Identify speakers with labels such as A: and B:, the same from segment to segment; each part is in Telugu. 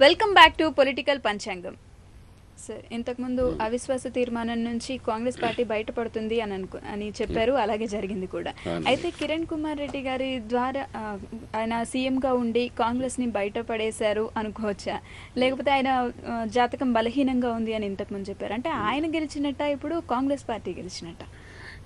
A: వెల్కమ్ బ్యాక్ టు పొలిటికల్ పంచాంగం. సార్, ఇంతకుముందు అవిశ్వాస తీర్మానం నుంచి కాంగ్రెస్ పార్టీ బయటపడుతుంది అని చెప్పారు, అలాగే జరిగింది కూడా. అయితే కిరణ్ కుమార్ రెడ్డి గారి ద్వారా ఆయన సీఎంగా ఉండి కాంగ్రెస్ని బయటపడేశారు అనుకోవచ్చా, లేకపోతే ఆయన జాతకం బలహీనంగా ఉంది అని ఇంతకుముందు చెప్పారు? అంటే ఆయన గెలిచినట్ట, ఇప్పుడు కాంగ్రెస్ పార్టీ గెలిచినట్ట?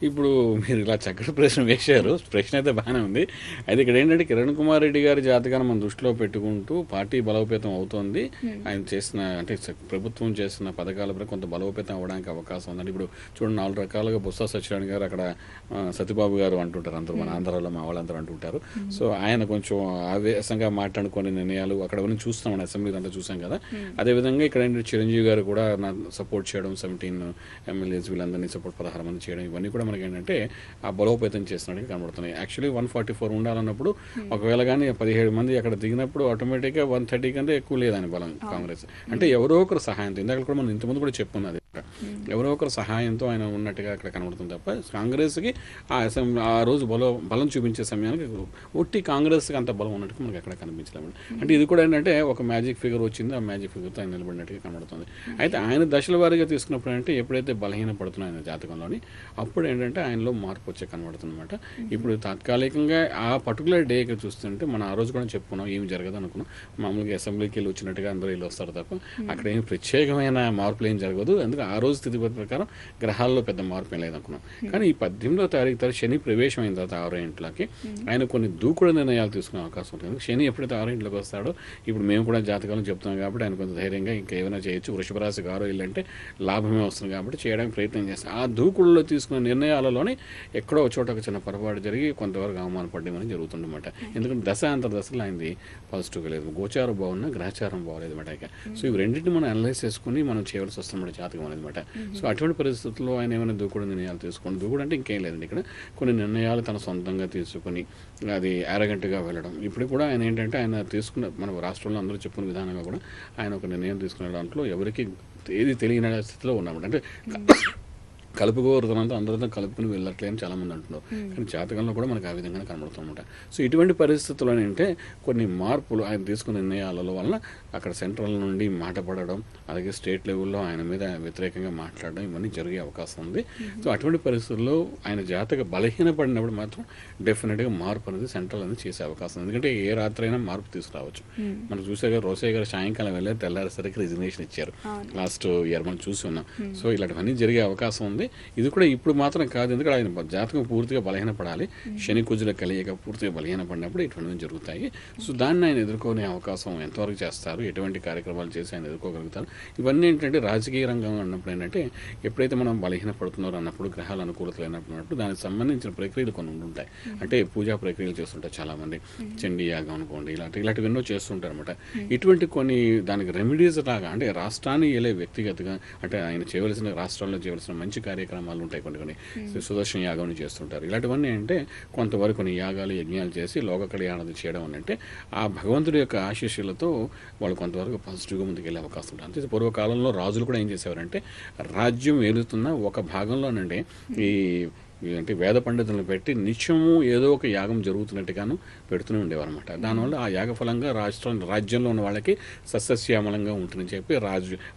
B: ఇప్పుడు మీరు ఇలా చక్కటి ప్రశ్న వేశారు. ప్రశ్న అయితే బాగానే ఉంది. అయితే ఇక్కడ ఏంటంటే కిరణ్ కుమార్ రెడ్డి గారి జాతకాన్ని మనం దృష్టిలో పెట్టుకుంటూ పార్టీ బలోపేతం అవుతోంది. ఆయన చేసిన అంటే ప్రభుత్వం చేసిన పథకాలపై కొంత బలోపేతం అవ్వడానికి అవకాశం ఉందండి. ఇప్పుడు చూడండి, 4 రకాలుగా బొత్స సత్యనారాయణ గారు అక్కడ సత్యబాబు గారు అంటుంటారు, అందరూ మన ఆంధ్రాలో మా వాళ్ళందరూ అంటుంటారు. సో ఆయన కొంచెం ఆవేశంగా మాట్లాడుకునే నిర్ణయాలు అక్కడ మనం చూస్తాం, మన అసెంబ్లీలో అంతా చూసాం కదా. అదేవిధంగా ఇక్కడ ఏంటంటే చిరంజీవి గారు కూడా సపోర్ట్ చేయడం, 17 ఎమ్మెల్యేస్ వీళ్ళందరినీ సపోర్ట్ 16 మంది చేయడం, ఇవన్నీ కూడా మనకి ఏంటంటే ఆ బలోపేతం చేసినట్టుగా కనబడుతున్నాయి. యాక్చువల్లీ 144 ఉండాలన్నప్పుడు ఒకవేళ కానీ 17 మంది అక్కడ దిగినప్పుడు ఆటోమేటిక్గా 130 కంటే ఎక్కువ లేదని బలం కాంగ్రెస్. అంటే ఎవరో ఒకరు సహాయంతో, ఇందాక కూడా మనం ఇంతకుముందు కూడా చెప్పుకున్నది, ఎవరో ఒకరు సహాయంతో ఆయన ఉన్నట్టుగా అక్కడ కనబడుతుంది తప్ప కాంగ్రెస్కి ఆ రోజు బలం చూపించే సమయానికి ఒట్టి కాంగ్రెస్కి అంత బలం ఉన్నట్టుగా మనకి ఎక్కడ కనిపించలేదు. అంటే ఇది కూడా ఏంటంటే ఒక మ్యాజిక్ ఫిగర్ వచ్చింది, ఆ మ్యాజిక్ ఫిగర్తో ఆయన నిలబడినట్టుగా కనబడుతుంది. అయితే ఆయన దశల వారీగా తీసుకున్నప్పుడు అంటే ఎప్పుడైతే బలహీన పడుతున్నాయి ఆయన జాతకంలోని, అప్పుడు ఏంటంటే ఆయనలో మార్పు వచ్చే కనబడుతుంది అనమాట. ఇప్పుడు తాత్కాలికంగా ఆ పర్టికులర్ డేకి చూస్తుంటే మనం ఆ రోజు కూడా చెప్పుకున్నాం, ఏమి జరగదు అనుకున్నాం. మామూలుగా అసెంబ్లీకి వెళ్ళి వచ్చినట్టుగా అందరూ వెళ్ళి వస్తారు తప్ప అక్కడ ఏమి ప్రత్యేకమైన మార్పులు ఏం జరగదు. అందుకే ఆ రోజు స్థితిగతి ప్రకారం గ్రహాల్లో పెద్ద మార్పు ఏం లేదనుకున్నాం. కానీ ఈ 18వ తారీఖు తర్వాత శని ప్రవేశం అయిన తర్వాత 6 ఇంట్లోకి ఆయన కొన్ని దూకుడు నిర్ణయాలు తీసుకునే అవకాశం ఉంటుంది. శని ఎప్పుడైతే 6 ఇంట్లోకి వస్తాడో, ఇప్పుడు మేము కూడా జాతకాలను చెప్తున్నాం కాబట్టి ఆయన కొంత ధైర్యంగా ఇంకా ఏమైనా చేయొచ్చు. వృషభ రాశికి 6 ఇల్లు అంటే లాభమే వస్తుంది కాబట్టి చేయడానికి ప్రయత్నం చేస్తాం. ఆ దూకుడులో తీసుకున్న నిర్ణయాలలోనే ఎక్కడో చోట ఒక చిన్న పొరపాటు జరిగి కొంతవరకు అవమానపడ్డం జరుగుతుందన్నమాట. ఎందుకంటే దశ అంతర్దశలో ఆయనది పాజిటివ్గా లేదు, గోచారం బాగున్నా గ్రహచారం బాగోలేదు అనమాట. సో ఇవి రెండింటిని మనం అనలైజ్ చేసుకుని మనం చేయవలసి వస్తుందన్నమాట జాతకం అనమాట. సో అటువంటి పరిస్థితుల్లో ఆయన ఏమైనా దూకుడు నిర్ణయాలు తీసుకోండి. దూకుడు అంటే ఇంకేం లేదండి, ఇక్కడ కొన్ని నిర్ణయాలు తన సొంతంగా తీసుకుని అది యారగెంట్గా వెళ్ళడం. ఇప్పుడు కూడా ఆయన ఏంటంటే ఆయన తీసుకున్న మన రాష్ట్రంలో అందరూ చెప్పుకున్న విధానంగా కూడా ఆయన ఒక నిర్ణయం తీసుకునే దాంట్లో ఎవరికి ఏది తెలియని స్థితిలో ఉన్నామంట. అంటే కలుపుకోరుతనంతో అందరితో కలుపుకుని వెళ్ళట్లేని చాలామంది అంటున్నారు. కానీ జాతకంలో కూడా మనకు ఆ విధంగానే కనబడుతుందన్నమాట. సో ఇటువంటి పరిస్థితుల్లో ఏంటంటే కొన్ని మార్పులు ఆయన తీసుకున్న నిర్ణయాల వలన అక్కడ సెంట్రల్ నుండి మాట పడడం, అలాగే స్టేట్ లెవెల్లో ఆయన మీద వ్యతిరేకంగా మాట్లాడడం, ఇవన్నీ జరిగే అవకాశం ఉంది. సో అటువంటి పరిస్థితుల్లో ఆయన జాతక బలహీనపడినప్పుడు మాత్రం డెఫినెట్గా మార్పు అనేది సెంట్రల్ అనేది చేసే అవకాశం ఉంది. ఎందుకంటే ఏ రాత్రి అయినా మార్పు తీసుకురావచ్చు. మనం చూసే రోసయ్య గారు సాయంకాలం వెళ్ళి తెల్లారేసరికి రిజిగ్నేషన్ ఇచ్చారు, లాస్ట్ ఇయర్ మనం చూసి ఉన్నాం. సో ఇలాంటివన్నీ జరిగే అవకాశం ఉంది. ఇది కూడా ఇప్పుడు మాత్రం కాదు, ఎందుకంటే ఆయన జాతకం పూర్తిగా బలహీనపడాలి. శని కుజుల కలియక పూర్తిగా బలహీనపడినప్పుడు ఇటువంటివి జరుగుతాయి. సో దాన్ని ఆయన ఎదుర్కొనే అవకాశం ఎంతవరకు చేస్తారు, ఎటువంటి కార్యక్రమాలు చేసి ఆయన ఎదుర్కోగలుగుతారు, ఇవన్నీ ఏంటంటే రాజకీయ రంగంలో ఉన్నప్పుడు ఏంటంటే ఎప్పుడైతే మనం బలహీనపడుతున్నారో అన్నప్పుడు, గ్రహాల అనుకూలత లేనప్పుడు దానికి సంబంధించిన ప్రక్రియలు కొన్ని ఉంటాయి. అంటే పూజా ప్రక్రియలు చేస్తుంటారు చాలామంది, చండీ యాగం అనుకోండి, ఇలాంటివి ఎన్నో చేస్తుంటారు అనమాట. ఇటువంటి కొన్ని దానికి రెమెడీస్ లాగా, అంటే రాష్ట్రాన్ని వెళ్ళే వ్యక్తిగతంగా, అంటే ఆయన చేయవలసిన రాష్ట్రాల్లో చేయవలసిన మంచి కార్యక్రమాలు ఉంటాయి. కొన్ని సుదర్శన యాగం చేస్తుంటారు. ఇలాంటివన్నీ అంటే కొంతవరకు కొన్ని యాగాలు యజ్ఞాలు చేసి లోక కళ్యాణం చేయడం అంటే ఆ భగవంతుడి యొక్క ఆశీస్సులతో వాళ్ళు కొంతవరకు పాజిటివ్గా ముందుకెళ్ళే అవకాశం ఉంటుంది. అంతే పూర్వకాలంలో రాజులు కూడా ఏం చేసేవారంటే రాజ్యం ఏలుతున్న ఒక భాగంలోనండి ఈ అంటే వేద పండితులను పెట్టి నిత్యము ఏదో ఒక యాగం జరుగుతున్నట్టుగాను పెడుతూనే ఉండేవారు అనమాట. దానివల్ల ఆ యాగ ఫలంగా రాజ్యంలో ఉన్న వాళ్ళకి సస్యశ్యామలంగా ఉంటుందని చెప్పి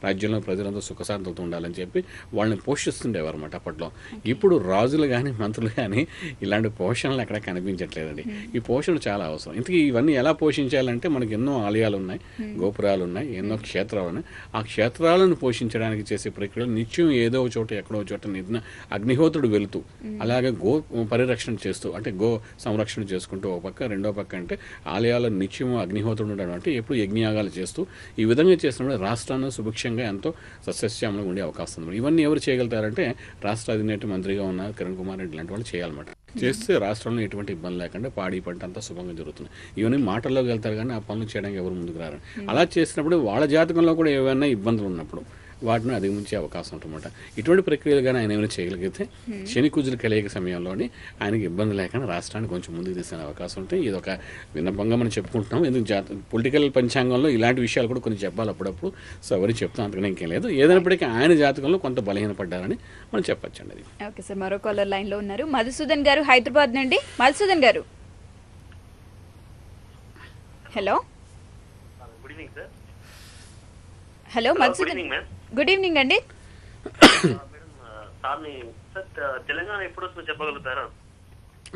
B: రాజ్యంలో ప్రజలంతా సుఖశాంతులతో ఉండాలని చెప్పి వాళ్ళని పోషిస్తుండేవారు అనమాట అప్పట్లో. ఇప్పుడు రాజులు కానీ మంత్రులు కానీ ఇలాంటి పోషణలు ఎక్కడ కనిపించట్లేదండి. ఈ పోషణ చాలా అవసరం. ఇంతకీ ఇవన్నీ ఎలా పోషించాలంటే మనకి ఎన్నో ఆలయాలు ఉన్నాయి, గోపురాలు ఉన్నాయి, ఎన్నో క్షేత్రాలు ఉన్నాయి. ఆ క్షేత్రాలను పోషించడానికి చేసే ప్రక్రియలు నిత్యం ఏదో ఒక చోట ఎక్కడో చోట అగ్నిహోత్రుడు వెళుతూ, అలాగే గో పరిరక్షణ చేస్తూ, అంటే గో సంరక్షణ చేసుకుంటూ ఒక పక్క, రెండో పక్క అంటే ఆలయాల నిత్యము అగ్నిహోత్రుడు ఉండడం, అంటే ఎప్పుడు యజ్ఞయాగాలు చేస్తూ ఈ విధంగా చేసినప్పుడు రాష్ట్రాన్ని సుభిక్షంగా ఎంతో సస్యశ్యామలంగా ఉండే అవకాశం ఉంది. ఇవన్నీ ఎవరు చేయగలుగుతారంటే రాష్ట్ర అధినేత మంత్రిగా ఉన్న కిరణ్ కుమార్ రెడ్డి లాంటి వాళ్ళు చేయాలన్నమాట. చేస్తే రాష్ట్రంలో ఎటువంటి ఇబ్బంది లేకుండా పాడి పంట అంతా శుభంగా జరుగుతుంది. ఇవన్నీ మాటల్లోకి వెళ్తారు కానీ ఆ పనులు చేయడానికి ఎవరు ముందుకు రారు. అలా చేసినప్పుడు వాళ్ళ జాతకంలో కూడా ఏమైనా ఇబ్బందులు ఉన్నప్పుడు వాటిని అధిగమించే అవకాశం ఉంటుందన్నమాట. ఇటువంటి ప్రక్రియలు కానీ ఆయన ఏమైనా చేయగలిగితే శని కుజుల కలయిక సమయంలోని ఆయనకి ఇబ్బంది లేకుండా రాష్ట్రాన్ని కొంచెం ముందుకు తీసుకునే అవకాశం ఉంటుంది. ఇది ఒక విన్నపంగా మనం చెప్పుకుంటున్నాం. ఎందుకు పొలిటికల్ పంచాంగంలో ఇలాంటి విషయాలు కూడా కొన్ని చెప్పాలి అప్పుడప్పుడు. సో ఎవరు చెప్తాం, అందుకని ఇంకేం లేదు. ఏదైనప్పటికీ ఆయన జాతకంలో కొంత బలహీనపడ్డారని మనం చెప్పచ్చండి. అది
A: ఓకే సార్, మరో కాలర్ లైన్లో ఉన్నారు, మధుసూదన్ గారు హైదరాబాద్ నుండి. మధుసూదన్ గారు, hello.
C: Good evening sir.
A: Hello Madhusudan, good evening అండి.
C: తెలంగాణ ఎప్పుడు వస్తుందో చెప్పగలుగుతారా?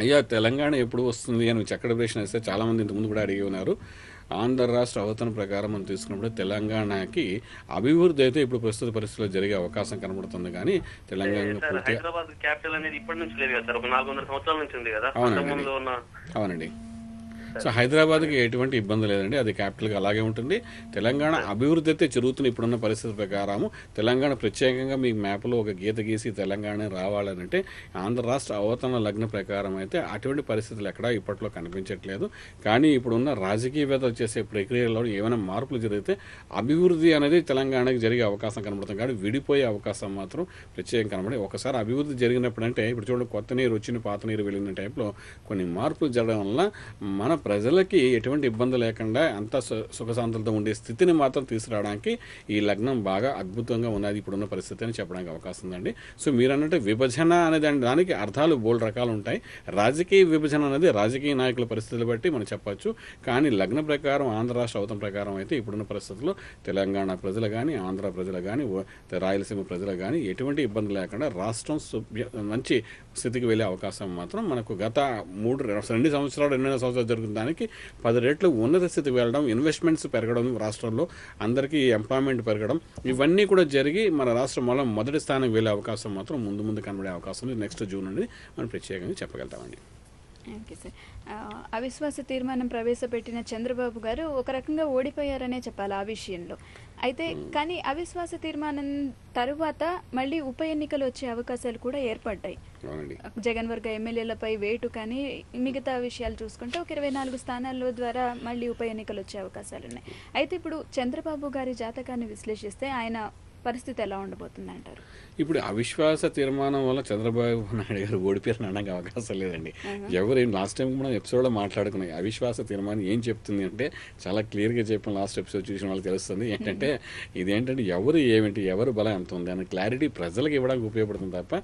B: అయ్యా, తెలంగాణ ఎప్పుడు వస్తుంది అని చక్కటి ప్రశ్న వేస్తే చాలామంది ఇంతకుముందు కూడా అడిగి ఉన్నారు. ఆంధ్ర రాష్ట్ర అవతరణ ప్రకారం మనం తీసుకున్నప్పుడు తెలంగాణకి అభివృద్ధి అయితే ఇప్పుడు ప్రస్తుత పరిస్థితుల్లో జరిగే అవకాశం కనబడుతుంది. కానీ తెలంగాణ
C: హైదరాబాద్ క్యాపిటల్ అనేది ఇప్పటి నుంచి లేదు కదా సార్, ఒక 400 సంవత్సరాల నుంచి ఉంది కదా.
B: అవునండి. సో హైదరాబాద్కి ఎటువంటి ఇబ్బంది లేదండి, అది క్యాపిటల్గా అలాగే ఉంటుంది. తెలంగాణ అభివృద్ధి అయితే జరుగుతున్న ఇప్పుడున్న పరిస్థితి ప్రకారము తెలంగాణ ప్రత్యేకంగా మీ మ్యాప్లో ఒక గీత గీసి తెలంగాణ రావాలంటే ఆంధ్ర రాష్ట్ర అవతరణ లగ్న ప్రకారం అయితే అటువంటి పరిస్థితులు ఎక్కడా ఇప్పట్లో కనిపించట్లేదు. కానీ ఇప్పుడున్న రాజకీయవేత్తలు చేసే ప్రక్రియలో ఏమైనా మార్పులు జరిగితే అభివృద్ధి అనేది తెలంగాణకి జరిగే అవకాశం కనబడుతుంది. కానీ విడిపోయే అవకాశం మాత్రం ప్రత్యేకంగా కనబడి ఒకసారి అభివృద్ధి జరిగినప్పుడు అంటే ఇప్పుడు చూడండి, కొత్త నీరు వచ్చిన పాత నీరు వెళ్ళిన టైప్లో కొన్ని మార్పులు జరగడం వల్ల మన ప్రజలకి ఎటువంటి ఇబ్బంది లేకుండా అంత సుఖశాంతులతో ఉండే స్థితిని మాత్రం తీసుకురావడానికి ఈ లగ్నం బాగా అద్భుతంగా ఉన్నది ఇప్పుడున్న పరిస్థితి అని చెప్పడానికి అవకాశం ఉందండి. సో మీరు అన్నట్టు విభజన అనేది దానికి అర్థాలు బోల్డ్ రకాలు ఉంటాయి. రాజకీయ విభజన అనేది రాజకీయ నాయకుల పరిస్థితులు బట్టి మనం చెప్పచ్చు. కానీ లగ్న ప్రకారం ఆంధ్ర రాష్ట్ర అవతరణ ప్రకారం అయితే ఇప్పుడున్న పరిస్థితుల్లో తెలంగాణ ప్రజలు కానీ ఆంధ్ర ప్రజలు కానీ రాయలసీమ ప్రజలు కానీ ఎటువంటి ఇబ్బంది లేకుండా రాష్ట్రం మంచి స్థితికి వెళ్ళే అవకాశం మాత్రం మనకు గత 2 సంవత్సరాలు 2 సంవత్సరాలు జరుగుతుంది. దానికి 10 రెట్లు ఉన్నత స్థితికి వెళ్ళడం, ఇన్వెస్ట్మెంట్స్ పెరగడం, రాష్ట్రంలో అందరికీ ఎంప్లాయ్మెంట్ పెరగడం, ఇవన్నీ కూడా జరిగి మన రాష్ట్రం వల్ల మొదటి స్థానం వెళ్ళే అవకాశం మాత్రం ముందు కనబడే అవకాశం ఉంది. నెక్స్ట్ జూన్ అనేది మనం ప్రత్యేకంగా చెప్పగలుగుతామండి.
A: ఓకే సార్, అవిశ్వాస తీర్మానం ప్రవేశపెట్టిన చంద్రబాబు గారు ఒక రకంగా ఓడిపోయారనే చెప్పాలి ఆ విషయంలో. అయితే కానీ అవిశ్వాస తీర్మానం తరువాత మళ్ళీ ఉప ఎన్నికలు వచ్చే అవకాశాలు కూడా ఏర్పడ్డాయి. జగన్ వర్గ ఎమ్మెల్యేలపై వేటు కానీ మిగతా విషయాలు చూసుకుంటే ఒక 24 స్థానాల ద్వారా మళ్ళీ ఉప ఎన్నికలు వచ్చే అవకాశాలు ఉన్నాయి. అయితే ఇప్పుడు చంద్రబాబు గారి జాతకాన్ని విశ్లేషిస్తే ఆయన పరిస్థితి ఎలా ఉండబోతుంది అంటారు?
B: ఇప్పుడు అవిశ్వాస తీర్మానం వల్ల చంద్రబాబు నాయుడు గారు ఓడిపోయారని అనడానికి అవకాశం లేదండి. ఎవరేం లాస్ట్ టైం మనం ఎపిసోడ్లో మాట్లాడుకున్నాం. అవిశ్వాస తీర్మానం ఏం చెప్తుంది అంటే చాలా క్లియర్గా చెప్పిన లాస్ట్ ఎపిసోడ్ చూసిన వాళ్ళకి తెలుస్తుంది. ఏంటంటే ఇదేంటంటే ఎవరు ఏమిటి, ఎవరు బలం ఎంత ఉంది అనే క్లారిటీ ప్రజలకు ఇవ్వడానికి ఉపయోగపడుతుంది తప్ప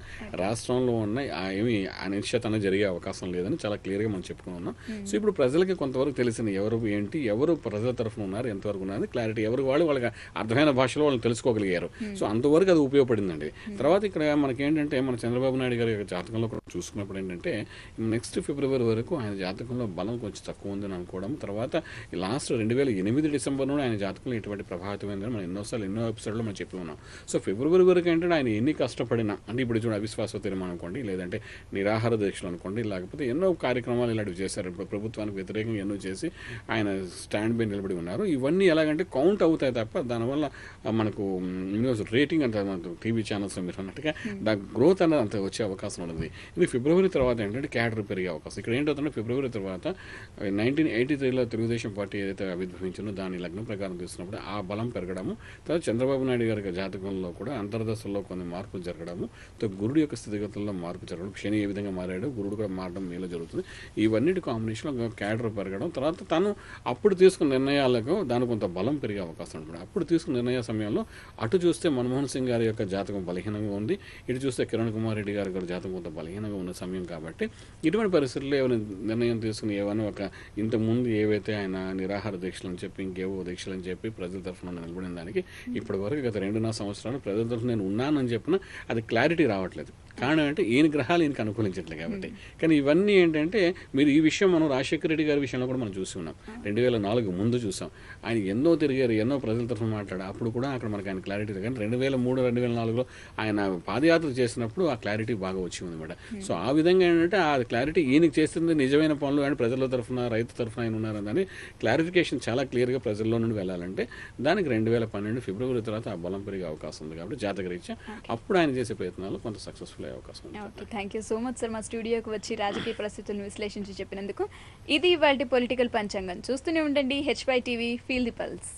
B: రాష్ట్రంలో ఉన్న ఏమి అనిశ్చిత అనేది జరిగే అవకాశం లేదని చాలా క్లియర్గా మనం చెప్పుకుని ఉన్నాం. సో ఇప్పుడు ప్రజలకి కొంతవరకు తెలిసింది ఎవరు ఏంటి, ఎవరు ప్రజల తరఫున ఉన్నారు, ఎంతవరకు ఉన్నారు క్లారిటీ ఎవరు వాళ్ళకి అర్థమైన భాషలో వాళ్ళని తెలుసుకోగలిగారు. సో అంతవరకు అది ఉపయోగపడిందండి. తర్వాత ఇక్కడ మనకేంటంటే మన చంద్రబాబు నాయుడు గారి యొక్క జాతకంలో కూడా చూసుకున్నప్పుడు ఏంటంటే నెక్స్ట్ ఫిబ్రవరి వరకు ఆయన జాతకంలో బలం కొంచెం తక్కువ ఉందని అనుకోవడం, తర్వాత లాస్ట్ 2008 డిసెంబర్లో ఆయన జాతకంలో ఎటువంటి ప్రభావితమైందని మనం ఎన్నో ఎపిసోడ్లో మనం చెప్పి ఉన్నాం. సో ఫిబ్రవరి వరకు ఏంటంటే ఆయన ఎన్ని కష్టపడినా, అంటే ఇప్పుడు చూడండి అవిశ్వాస తీర్మానం అనుకోండి, లేదంటే నిరాహార దీక్షలు అనుకోండి, లేకపోతే ఎన్నో కార్యక్రమాలు ఇలాంటివి చేశారు. ఇప్పుడు ప్రభుత్వానికి వ్యతిరేకంగా ఎన్నో చేసి ఆయన స్టాండ్ బై నిలబడి ఉన్నారు. ఇవన్నీ ఎలాగంటే కౌంట్ అవుతాయి తప్ప దానివల్ల మనకు రేటింగ్ అంటే టీవీ ఛానల్స్ మీరు అన్నట్టుగా దాని గ్రోత్ అనేది అంత వచ్చే అవకాశం ఉంటుంది. ఇది ఫిబ్రవరి తర్వాత ఏంటంటే క్యాడర్ పెరిగే అవకాశం. ఇక్కడ ఏంటంటే ఫిబ్రవరి తర్వాత 1983లో తెలుగుదేశం పార్టీ ఏదైతే ఆవిర్భవించిందో దాని లగ్నం ప్రకారం చూసినప్పుడు ఆ బలం పెరగడము, తర్వాత చంద్రబాబు నాయుడు గారి జాతకంలో కూడా అంతర్దశల్లో కొన్ని మార్పులు జరగడము, గురుడు యొక్క స్థితిగతుల్లో మార్పు జరగడం, శని ఏ విధంగా మారాడు, గురుడు కూడా మారడం మేలు జరుగుతుంది. ఇవన్నిటి కాంబినేషన్లో క్యాడర్ పెరగడం, తర్వాత తను అప్పుడు తీసుకున్న నిర్ణయాలకు దాని కొంత బలం పెరిగే అవకాశం ఉంటుంది. అప్పుడు తీసుకున్న నిర్ణయ సమయంలో అటు చూస్తే మన్మోహన్ సింగ్ గారి యొక్క జాతకం బలహీనంగా ఉంది, ఇటు చూస్తే కిరణ్ కుమార్ రెడ్డి గారి జాతకం కొంత బలహీనంగా ఉన్న సమయం కాబట్టి ఇటువంటి పరిస్థితుల్లో ఏమైనా నిర్ణయం తీసుకుని ఏమైనా ఒక ఇంతకుముందు ఏవైతే ఆయన నిరాహార దీక్షలు అని చెప్పి ఇంకేవో దీక్షలు అని చెప్పి ప్రజల తరఫున నిలబడిన దానికి ఇప్పటి వరకు గత 2.5 సంవత్సరాలు ప్రజల తరఫున నేను ఉన్నానని చెప్పిన అది క్లారిటీ రావట్లేదు. కారణం అంటే ఈయన గ్రహాలు ఈయనకి అనుకూలించట్లేదు కాబట్టి. కానీ ఇవన్నీ ఏంటంటే మీరు ఈ విషయం మనం రాజశేఖర రెడ్డి గారి విషయంలో కూడా మనం చూసి ఉన్నాం. 2004 ముందు చూసాం. ఆయన ఎన్నో తిరిగారు, ఎన్నో ప్రజల తరఫున మాట్లాడారు. అప్పుడు కూడా అక్కడ మనకి ఆయన క్లారిటీ లేదు. కానీ 2003, 2004లో ఆయన పాదయాత్ర చేసినప్పుడు ఆ క్లారిటీ బాగా వచ్చింది అనమాట. సో ఆ విధంగా ఏంటంటే ఆ క్లారిటీ ఈయనకి చేస్తుంది నిజమైన పనులు అండ్ ప్రజల తరఫున రైతు తరఫున ఆయన ఉన్నారని క్లారిఫికేషన్ చాలా క్లియర్గా ప్రజల్లో నుండి వెళ్ళాలంటే దానికి 2012 ఫిబ్రవరి తర్వాత ఆ బలం పెరిగే అవకాశం ఉంది. కాబట్టి జాతకరీత్యా అప్పుడు ఆయన చేసే ప్రయత్నాలు కొంత సక్సెస్ఫుల్ అయ్యే అవకాశం ఉంది.
A: Okay, thank you so much sir, మా స్టూడియోకి వచ్చి రాజకీయ పరిస్థితులను విశ్లేషించి చెప్పినందుకు. ఇది ఇవాల్టి పొలిటికల్ పంచాంగం. చూస్తూనే ఉండండి HY TV, feel the pulse.